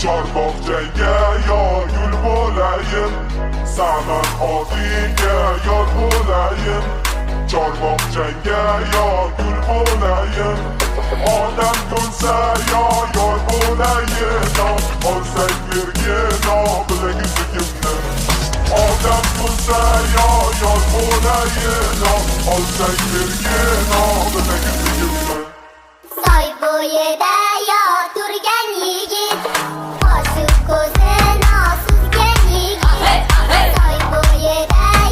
Chorbog'chaga yo gul bo'layin, Saman odiyga yor bo'layin. Chorbog'chaga yo gul bo'layin, odam bo'lsa yo yor bo'layin. Olsak bergin bilagi kimni, odam bo'lsa yo yor bo'layin. Olsak bergin bilagi kimni. Soy bo'yida